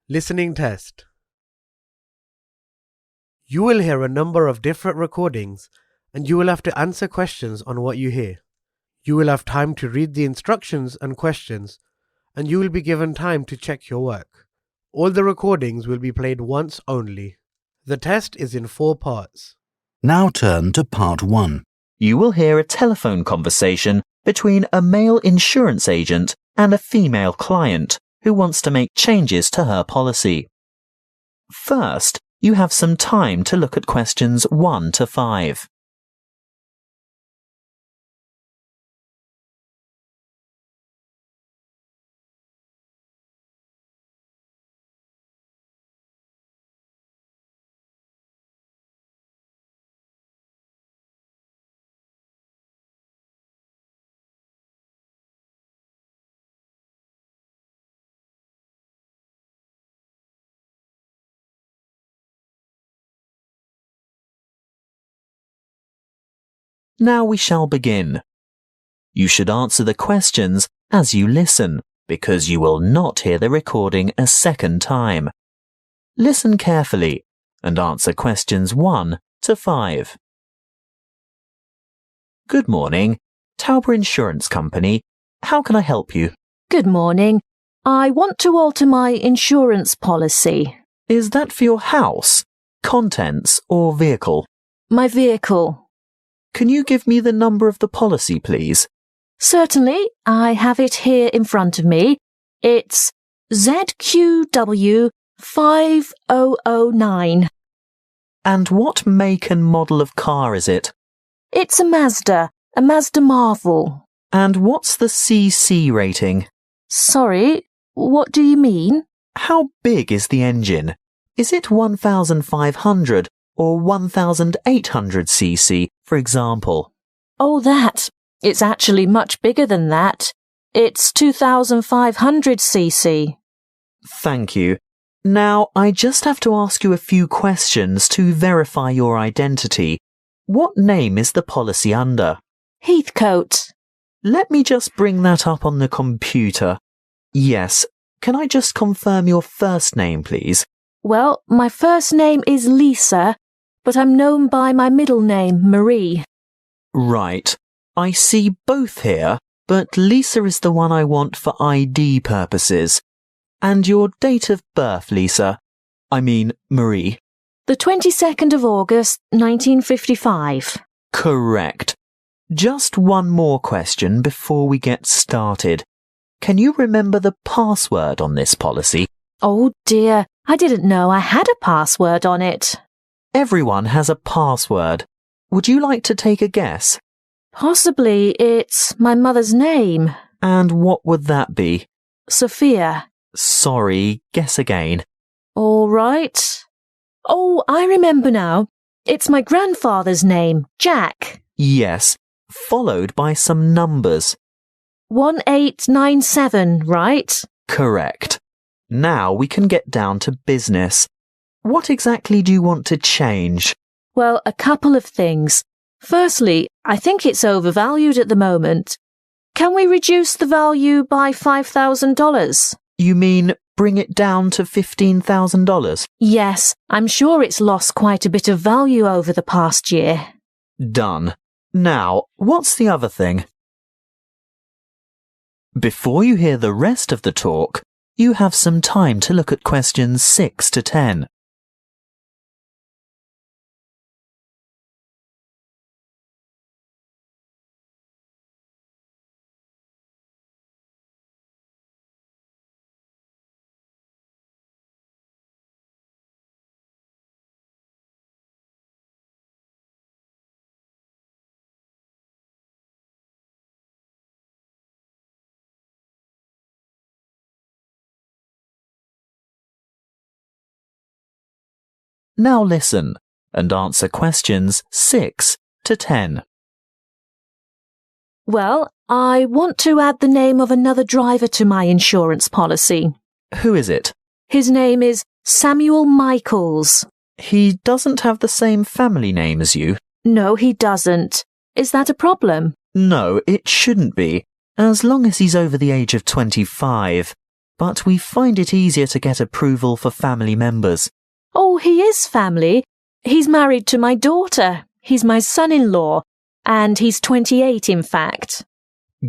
Listening test. You will hear a number of different recordings and you will have to answer questions on what you hear. You will have time to read the instructions and questions and you will be given time to check your work. All the recordings will be played once only. The test is in 4 parts. Now turn to part 1. You will hear a telephone conversation between a male insurance agent and a female client who wants to make changes to her policy. First, you have some time to look at questions 1 to 5. Now we shall begin. You should answer the questions as you listen, because you will not hear the recording a second time. Listen carefully and answer questions 1 to 5. Good morning, Tauber Insurance Company. How can I help you? Good morning. I want to alter my insurance policy. Is that for your house, contents, or vehicle? My vehicle. Can you give me the number of the policy, please? Certainly, I have it here in front of me. It's ZQW 5009. And what make and model of car is it? It's a Mazda Marvel. And what's the CC rating? Sorry, what do you mean? How big is the engine? Is it 1,500 or 1,800 cc, for example? Oh, that. It's actually much bigger than that. It's 2,500 cc. Thank you. Now, I just have to ask you a few questions to verify your identity. What name is the policy under? Heathcote. Let me just bring that up on the computer. Yes. Can I just confirm your first name, please? Well, my first name is Lisa, but I'm known by my middle name, Marie. Right. I see both here, but Lisa is the one I want for ID purposes. And your date of birth, Lisa? I mean, Marie. The 22nd of August, 1955. Correct. Just one more question before we get started. Can you remember the password on this policy? Oh dear, I didn't know I had a password on it. Everyone has a password. Would you like to take a guess? Possibly it's my mother's name. And what would that be? Sophia. Sorry, guess again. All right. Oh, I remember now. It's my grandfather's name, Jack. Yes, followed by some numbers. 1897, right? Correct. Now we can get down to business. What exactly do you want to change? Well, a couple of things. Firstly, I think it's overvalued at the moment. Can we reduce the value by $5,000? You mean bring it down to $15,000? Yes, I'm sure it's lost quite a bit of value over the past year. Done. Now, what's the other thing? Before you hear the rest of the talk, you have some time to look at questions 6 to 10. Now listen and answer questions 6 to 10. Well, I want to add the name of another driver to my insurance policy. Who is it? His name is Samuel Michaels. He doesn't have the same family name as you. No, he doesn't. Is that a problem? No, it shouldn't be, as long as he's over the age of 25. but we find it easier to get approval for family members. Oh, he is family. He's married to my daughter. He's my son-in-law. And he's 28, in fact.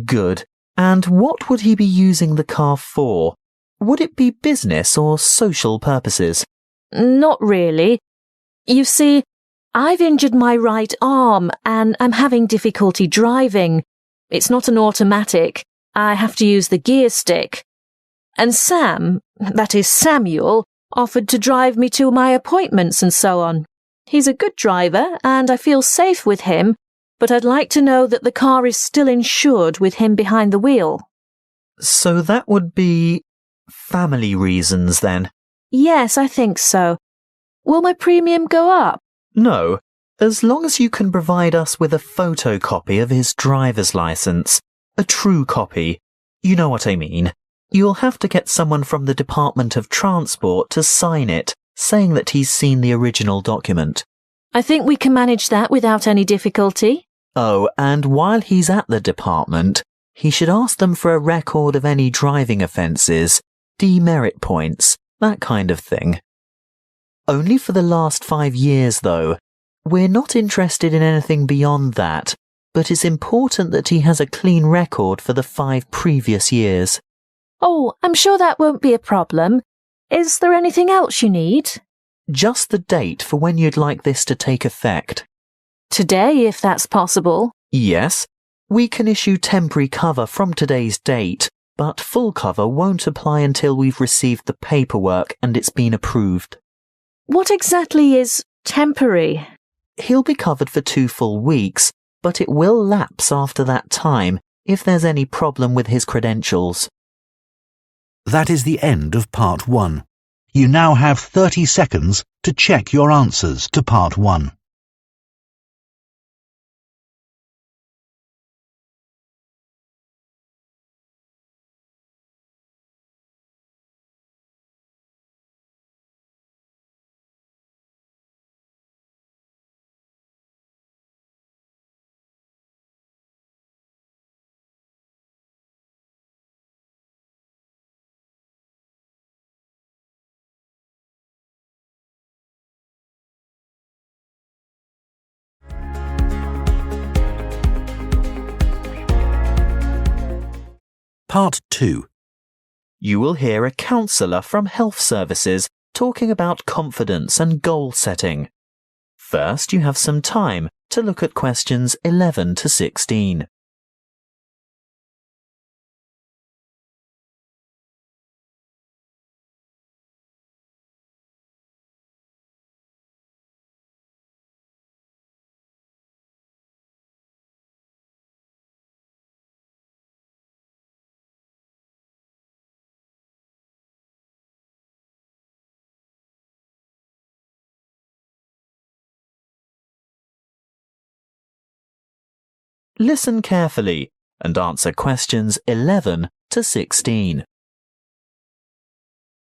Good. And what would he be using the car for? Would it be business or social purposes? Not really. You see, I've injured my right arm and I'm having difficulty driving. It's not an automatic. I have to use the gear stick. And Sam, that is Samuel, offered to drive me to my appointments and so on. He's a good driver and I feel safe with him, but I'd like to know that the car is still insured with him behind the wheel. So that would be family reasons then? Yes, I think so. Will my premium go up? No, as long as you can provide us with a photocopy of his driver's license. A true copy. You know what I mean. You'll have to get someone from the Department of Transport to sign it, saying that he's seen the original document. I think we can manage that without any difficulty. Oh, and while he's at the department, he should ask them for a record of any driving offences, demerit points, that kind of thing. Only for the last 5 years, though. We're not interested in anything beyond that, but it's important that he has a clean record for the 5 previous years. Oh, I'm sure that won't be a problem. Is there anything else you need? Just the date for when you'd like this to take effect. Today, if that's possible. Yes, we can issue temporary cover from today's date, but full cover won't apply until we've received the paperwork and it's been approved. What exactly is temporary? He'll be covered for 2 full weeks, but it will lapse after that time if there's any problem with his credentials. That is the end of Part 1. You now have 30 seconds to check your answers to Part 1. Part 2. You will hear a counsellor from Health Services talking about confidence and goal setting. First, you have some time to look at questions 11 to 16. Listen carefully and answer questions 11 to 16.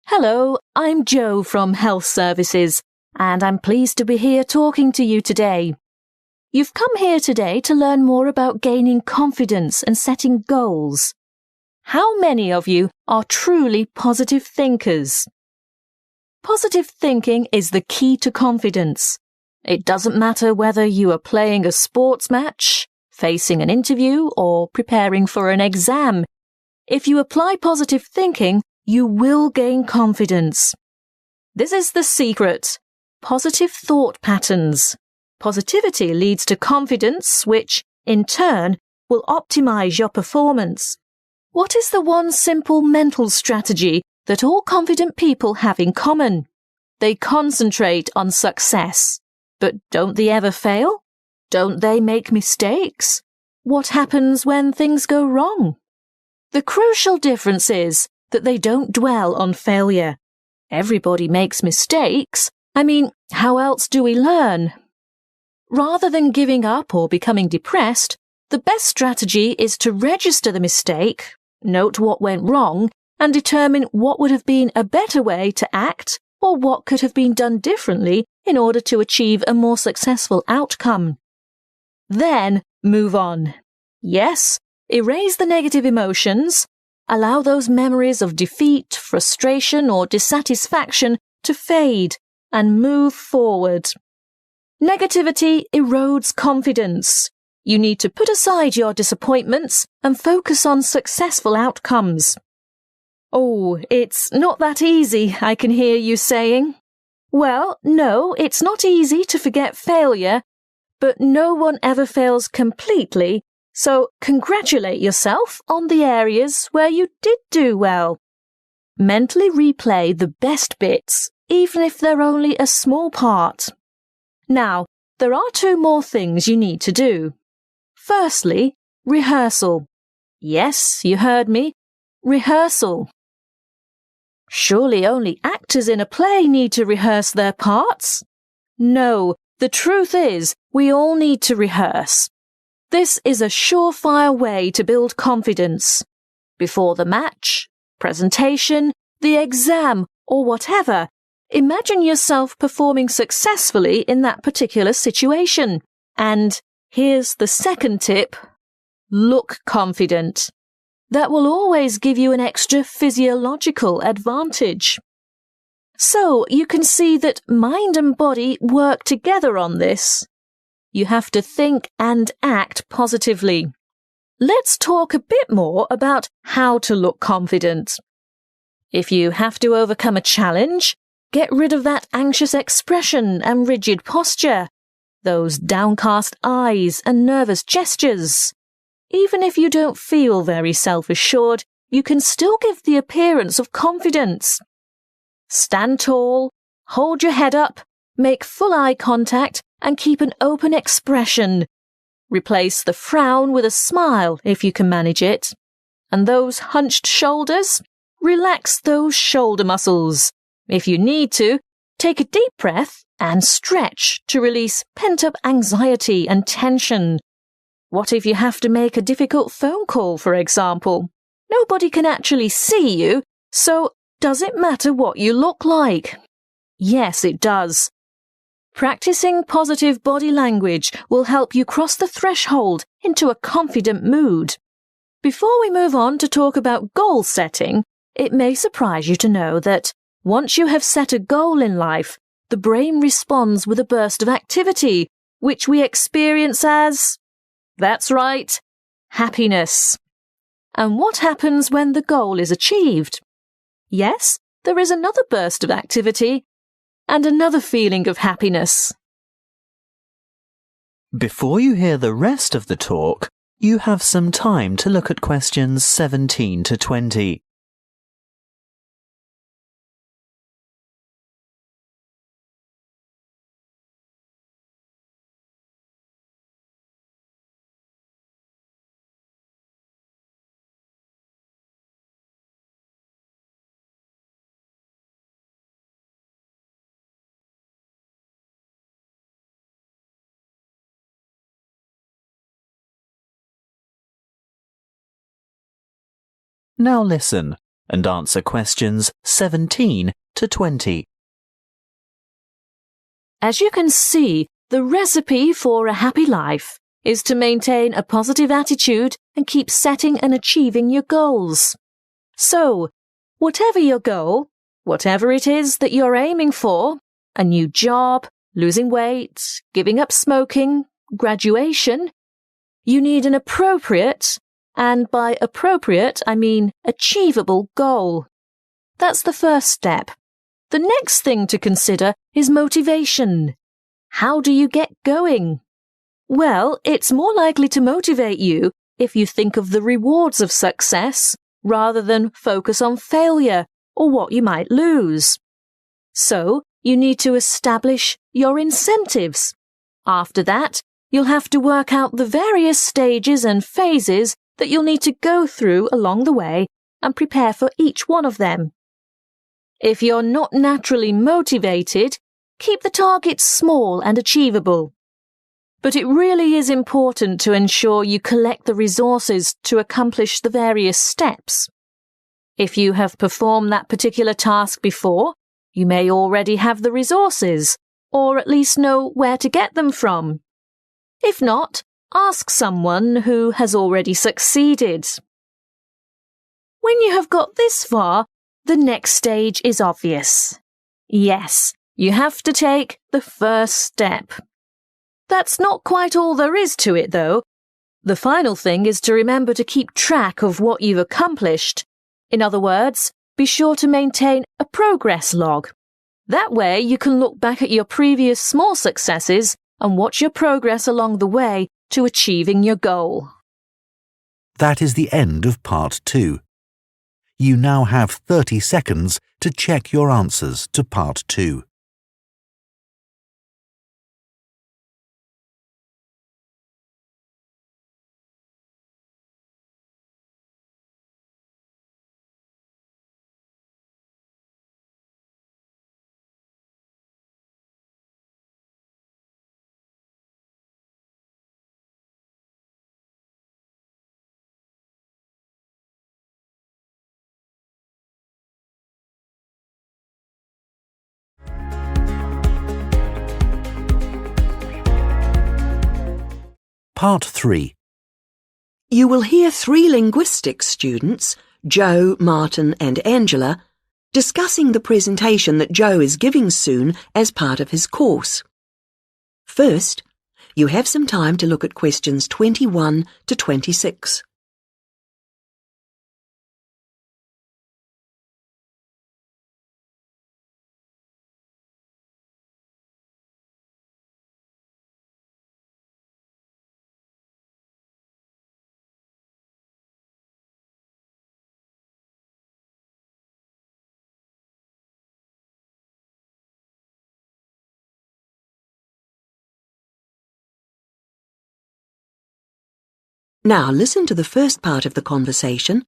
Hello, I'm Jo from Health Services, and I'm pleased to be here talking to you today. You've come here today to learn more about gaining confidence and setting goals. How many of you are truly positive thinkers? Positive thinking is the key to confidence. It doesn't matter whether you are playing a sports match, facing an interview, or preparing for an exam. If you apply positive thinking, you will gain confidence. This is the secret. Positive thought patterns. Positivity leads to confidence, which, in turn, will optimize your performance. What is the one simple mental strategy that all confident people have in common? They concentrate on success. But don't they ever fail? Don't they make mistakes? What happens when things go wrong? The crucial difference is that they don't dwell on failure. Everybody makes mistakes. I mean, how else do we learn? Rather than giving up or becoming depressed, the best strategy is to register the mistake, note what went wrong, and determine what would have been a better way to act or what could have been done differently in order to achieve a more successful outcome. Then move on. Yes, erase the negative emotions, Allow those memories of defeat, frustration, or dissatisfaction to fade and move forward. Negativity erodes confidence. You need to put aside your disappointments and focus on successful outcomes. Oh, it's not that easy, I can hear you saying. Well, no, it's not easy to forget failure, but no one ever fails completely, so congratulate yourself on the areas where you did do well. Mentally replay the best bits, even if they're only a small part. Now, there are 2 more things you need to do. Firstly, rehearsal. Yes, you heard me. Rehearsal. Surely only actors in a play need to rehearse their parts? No, the truth is, we all need to rehearse. This is a surefire way to build confidence. Before the match, presentation, the exam, or whatever, imagine yourself performing successfully in that particular situation. And here's the second tip. Look confident. That will always give you an extra physiological advantage. So you can see that mind and body work together on this. You have to think and act positively. Let's talk a bit more about how to look confident. If you have to overcome a challenge, get rid of that anxious expression and rigid posture, those downcast eyes and nervous gestures. Even if you don't feel very self-assured, you can still give the appearance of confidence. Stand tall, hold your head up, make full eye contact, and keep an open expression. Replace the frown with a smile if you can manage it. And those hunched shoulders? Relax those shoulder muscles. If you need to, take a deep breath and stretch to release pent-up anxiety and tension. What if you have to make a difficult phone call, for example? Nobody can actually see you, so does it matter what you look like? Yes, it does. Practicing positive body language will help you cross the threshold into a confident mood. Before we move on to talk about goal setting, it may surprise you to know that once you have set a goal in life, the brain responds with a burst of activity, which we experience as, that's right, happiness. And what happens when the goal is achieved? Yes, there is another burst of activity and another feeling of happiness. Before you hear the rest of the talk, you have some time to look at questions 17 to 20. Now listen and answer questions 17 to 20. As you can see, the recipe for a happy life is to maintain a positive attitude and keep setting and achieving your goals. So, whatever your goal, whatever it is that you're aiming for, a new job, losing weight, giving up smoking, graduation, you need an appropriate, and by appropriate I mean achievable goal. That's the first step. The next thing to consider is motivation. How do you get going? Well, it's more likely to motivate you if you think of the rewards of success rather than focus on failure or what you might lose. So, you need to establish your incentives. After that, you'll have to work out the various stages and phases that you'll need to go through along the way and prepare for each one of them. If you're not naturally motivated, keep the targets small and achievable. But it really is important to ensure you collect the resources to accomplish the various steps. If you have performed that particular task before, you may already have the resources, or at least know where to get them from. If not, ask someone who has already succeeded. When you have got this far, the next stage is obvious. Yes, you have to take the first step. That's not quite all there is to it, though. The final thing is to remember to keep track of what you've accomplished. In other words, be sure to maintain a progress log. That way you can look back at your previous small successes and watch your progress along the way to achieving your goal. That is the end of Part 2. You now have 30 seconds to check your answers to Part 2. Part 3. You will hear 3 linguistics students, Joe, Martin and Angela, discussing the presentation that Joe is giving soon as part of his course. First, you have some time to look at questions 21 to 26. Now listen to the first part of the conversation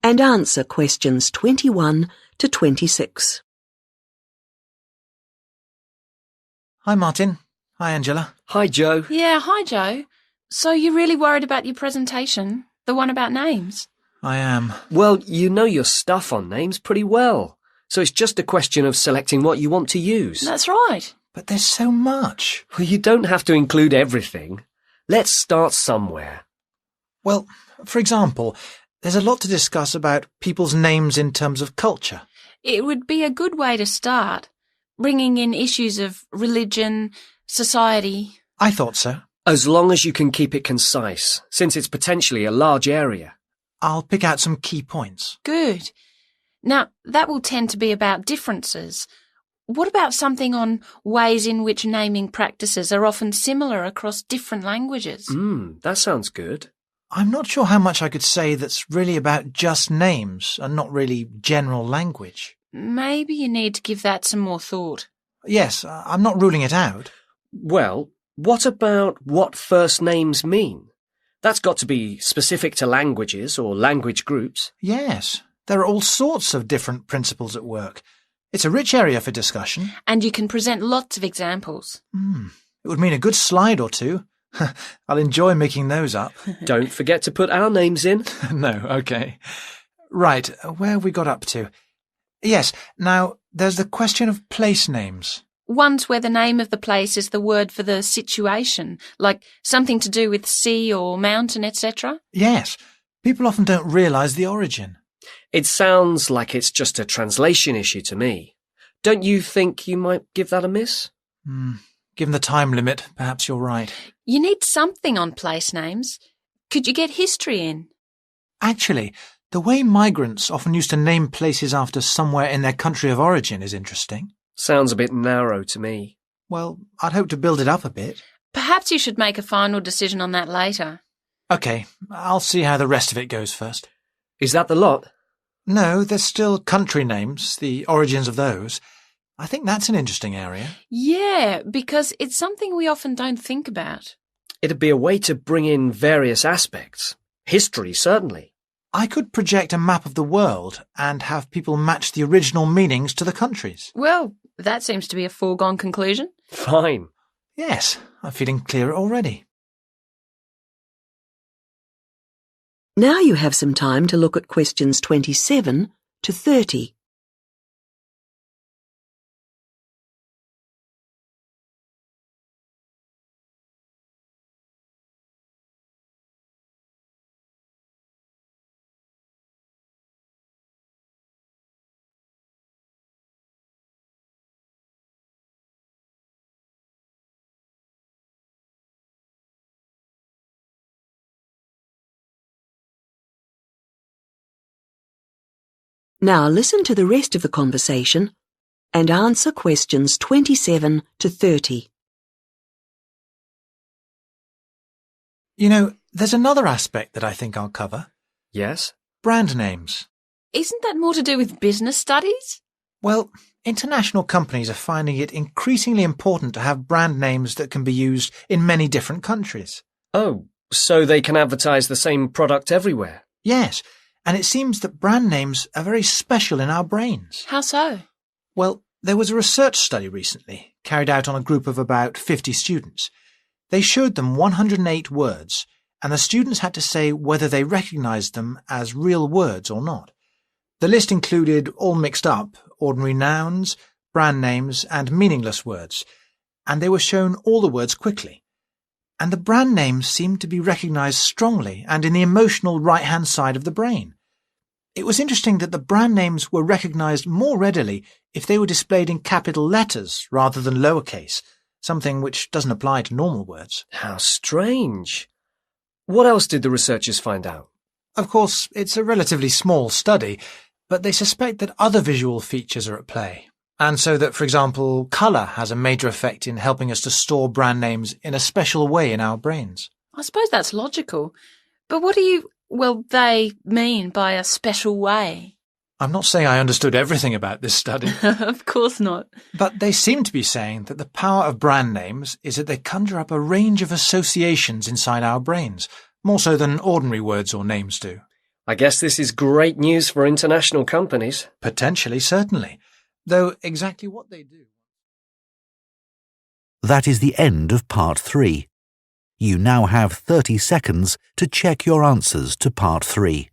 and answer questions 21 to 26. Hi, Martin. Hi, Angela. Hi, Joe. Yeah, hi, Joe. So you're really worried about your presentation? The one about names? I am. Well, you know your stuff on names pretty well, so it's just a question of selecting what you want to use. That's right. But there's so much. Well, you don't have to include everything. Let's start somewhere. Well, for example, there's a lot to discuss about people's names in terms of culture. It would be a good way to start, bringing in issues of religion, society. I thought so. As long as you can keep it concise, since it's potentially a large area. I'll pick out some key points. Good. Now, that will tend to be about differences. What about something on ways in which naming practices are often similar across different languages? That sounds good. I'm not sure how much I could say that's really about just names and not really general language. Maybe you need to give that some more thought. Yes, I'm not ruling it out. Well, what about what first names mean? That's got to be specific to languages or language groups. Yes, there are all sorts of different principles at work. It's a rich area for discussion. And you can present lots of examples. It would mean a good slide or two. I'll enjoy making those up. Don't forget to put our names in. No, okay. Right, where have we got up to? Yes, now there's the question of place names. Ones where the name of the place is the word for the situation, like something to do with sea or mountain, etc. Yes, people often don't realise the origin. It sounds like it's just a translation issue to me. Don't you think you might give that a miss? Given the time limit, perhaps you're right. You need something on place names. Could you get history in? Actually, the way migrants often used to name places after somewhere in their country of origin is interesting. Sounds a bit narrow to me. Well, I'd hope to build it up a bit. Perhaps you should make a final decision on that later. OK, I'll see how the rest of it goes first. Is that the lot? No, there's still country names, the origins of those. I think that's an interesting area. Yeah, because it's something we often don't think about. It'd be a way to bring in various aspects. History, certainly. I could project a map of the world and have people match the original meanings to the countries. Well, that seems to be a foregone conclusion. Fine. Yes, I'm feeling clearer already. Now you have some time to look at questions 27 to 30. Now listen to the rest of the conversation and answer questions 27 to 30. You know, there's another aspect that I think I'll cover. Yes? Brand names. Isn't that more to do with business studies? Well, international companies are finding it increasingly important to have brand names that can be used in many different countries. Oh, so they can advertise the same product everywhere? Yes, and it seems that brand names are very special in our brains. How so? Well, there was a research study recently, carried out on a group of about 50 students. They showed them 108 words, and the students had to say whether they recognised them as real words or not. The list included, all mixed up, ordinary nouns, brand names, and meaningless words, and they were shown all the words quickly. And the brand names seemed to be recognised strongly and in the emotional right-hand side of the brain. It was interesting that the brand names were recognised more readily if they were displayed in capital letters rather than lowercase, something which doesn't apply to normal words. How strange. What else did the researchers find out? Of course, it's a relatively small study, but they suspect that other visual features are at play, and so that, for example, colour has a major effect in helping us to store brand names in a special way in our brains. I suppose that's logical. But what do they mean by a special way? I'm not saying I understood everything about this study. Of course not. But they seem to be saying that the power of brand names is that they conjure up a range of associations inside our brains, more so than ordinary words or names do. I guess this is great news for international companies. Potentially, certainly. Though exactly what they do... That is the end of part 3. You now have 30 seconds to check your answers to part 3.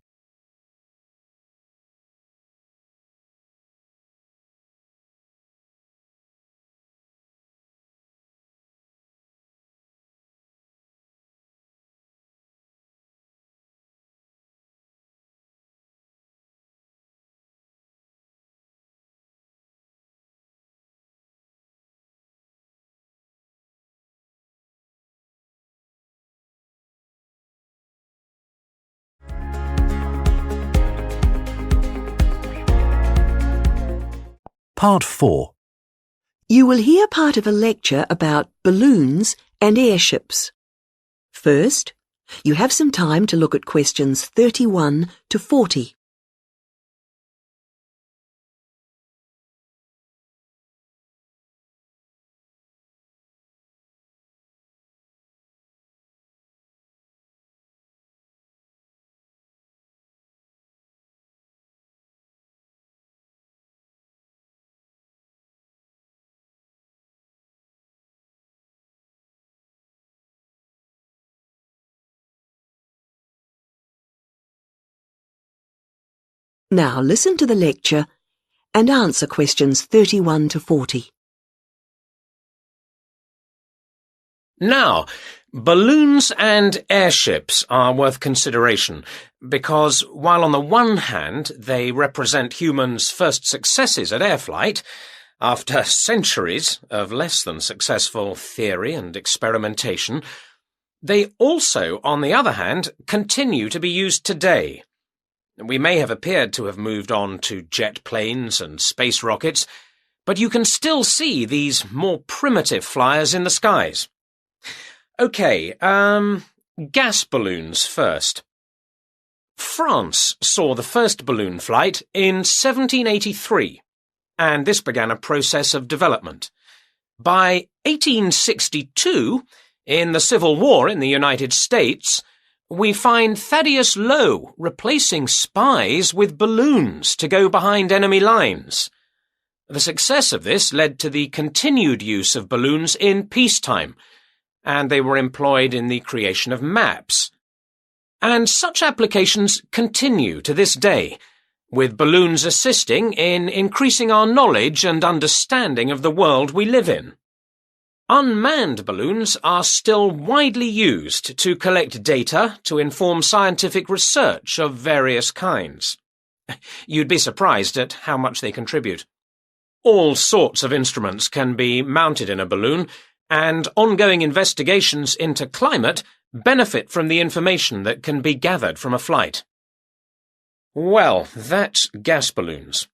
Part 4. You will hear part of a lecture about balloons and airships. First, you have some time to look at questions 31 to 40. Now listen to the lecture and answer questions 31 to 40. Now, balloons and airships are worth consideration because while on the one hand they represent humans' first successes at air flight, after centuries of less than successful theory and experimentation, they also, on the other hand, continue to be used today. We may have appeared to have moved on to jet planes and space rockets, but you can still see these more primitive flyers in the skies. OK, gas balloons first. France saw the first balloon flight in 1783, and this began a process of development. By 1862, in the Civil War in the United States, we find Thaddeus Lowe replacing spies with balloons to go behind enemy lines. The success of this led to the continued use of balloons in peacetime, and they were employed in the creation of maps. And such applications continue to this day, with balloons assisting in increasing our knowledge and understanding of the world we live in. Unmanned balloons are still widely used to collect data to inform scientific research of various kinds. You'd be surprised at how much they contribute. All sorts of instruments can be mounted in a balloon, and ongoing investigations into climate benefit from the information that can be gathered from a flight. Well, that's gas balloons.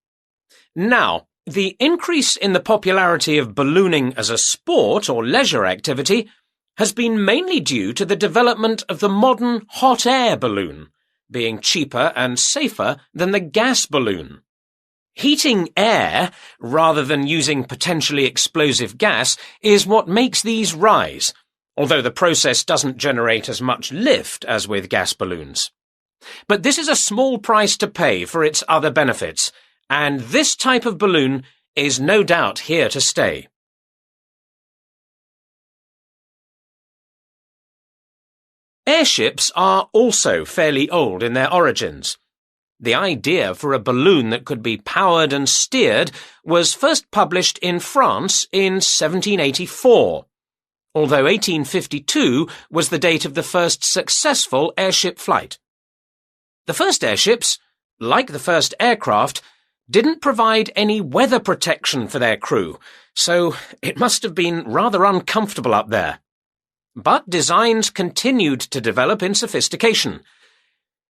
Now, the increase in the popularity of ballooning as a sport or leisure activity has been mainly due to the development of the modern hot air balloon, being cheaper and safer than the gas balloon. Heating air, rather than using potentially explosive gas, is what makes these rise, although the process doesn't generate as much lift as with gas balloons. But this is a small price to pay for its other benefits, and this type of balloon is no doubt here to stay. Airships are also fairly old in their origins. The idea for a balloon that could be powered and steered was first published in France in 1784, although 1852 was the date of the first successful airship flight. The first airships, like the first aircraft, didn't provide any weather protection for their crew, so it must have been rather uncomfortable up there. But designs continued to develop in sophistication.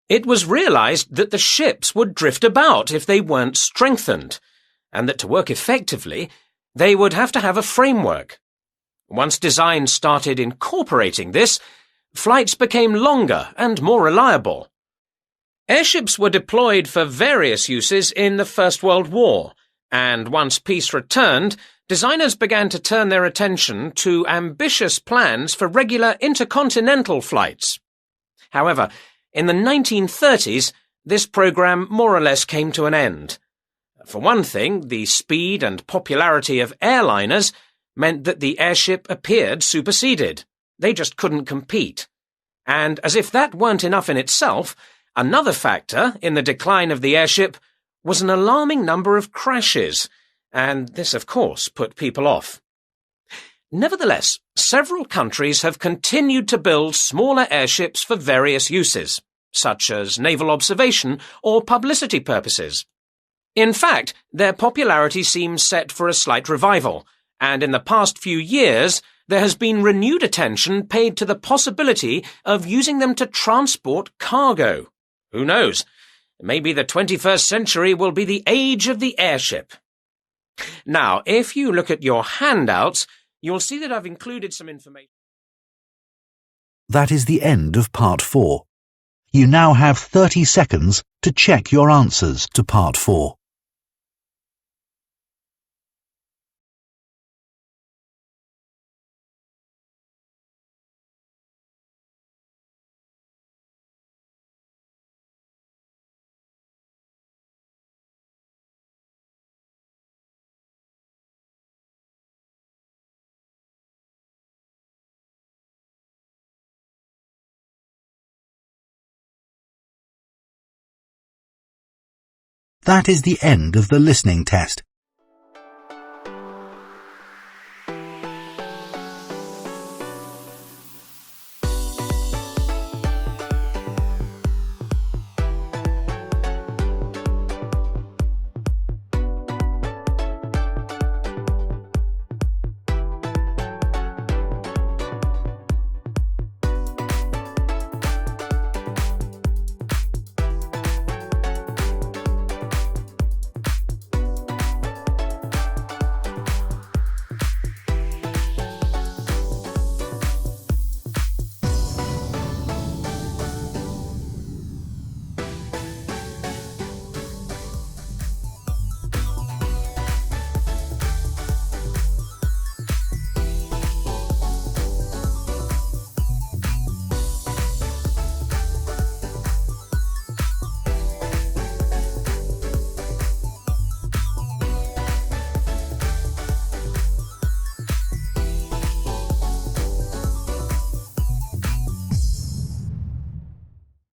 It was realized that the ships would drift about if they weren't strengthened, and that to work effectively, they would have to have a framework. Once designs started incorporating this, flights became longer and more reliable. Airships were deployed for various uses in the First World War, and once peace returned, designers began to turn their attention to ambitious plans for regular intercontinental flights. However, in the 1930s, this program more or less came to an end. For one thing, the speed and popularity of airliners meant that the airship appeared superseded. They just couldn't compete. And as if that weren't enough in itself, another factor in the decline of the airship was an alarming number of crashes, and this, of course, put people off. Nevertheless, several countries have continued to build smaller airships for various uses, such as naval observation or publicity purposes. In fact, their popularity seems set for a slight revival, and in the past few years, there has been renewed attention paid to the possibility of using them to transport cargo. Who knows? Maybe the 21st century will be the age of the airship. Now, if you look at your handouts, you'll see that I've included some information. That is the end of Part 4. You now have 30 seconds to check your answers to Part 4. That is the end of the listening test.